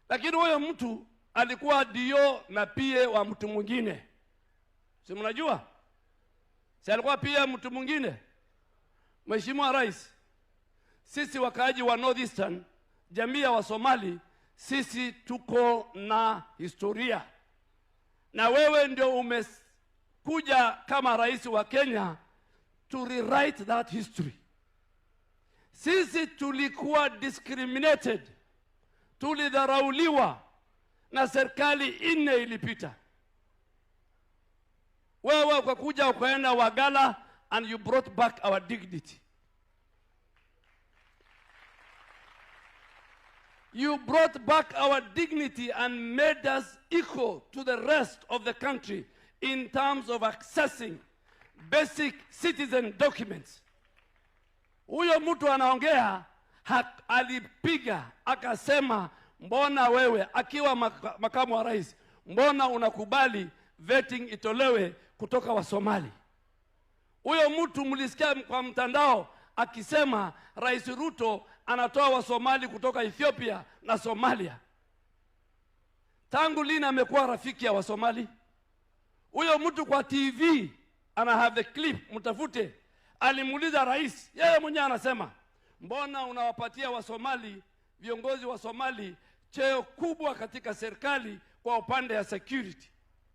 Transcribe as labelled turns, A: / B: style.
A: Lakini huyo mtu alikuwa dio na pia wa mtu mwingine. Si mnajua? Si alikuwa pia mtu mwingine? Mheshimiwa Rais, sisi wakaaji wa Northeastern, jamii ya Wasomali, sisi tuko na historia. Na wewe ndio umekuja kama rais wa Kenya to rewrite that history. Sisi tulikuwa discriminated, tulidharauliwa na serikali 4 ilipita. Wewe ukakuja ukaenda Wagala and you brought back our dignity. You brought back our dignity and made us equal to the rest of the country in terms of accessing basic citizen documents. Huyo mtu anaongea alipiga akasema, mbona wewe akiwa makamu wa rais, mbona unakubali vetting itolewe kutoka wa Somali? Huyo mtu mlisikia kwa mtandao akisema Rais Ruto anatoa wa Somali kutoka Ethiopia na Somalia. Tangu lini amekuwa rafiki ya wa Somali? Huyo mtu kwa TV ana have the clip, mtafute. Alimuuliza rais, yeye mwenyewe anasema, mbona unawapatia wa Somali, viongozi wa Somali, cheo kubwa katika serikali kwa upande ya security?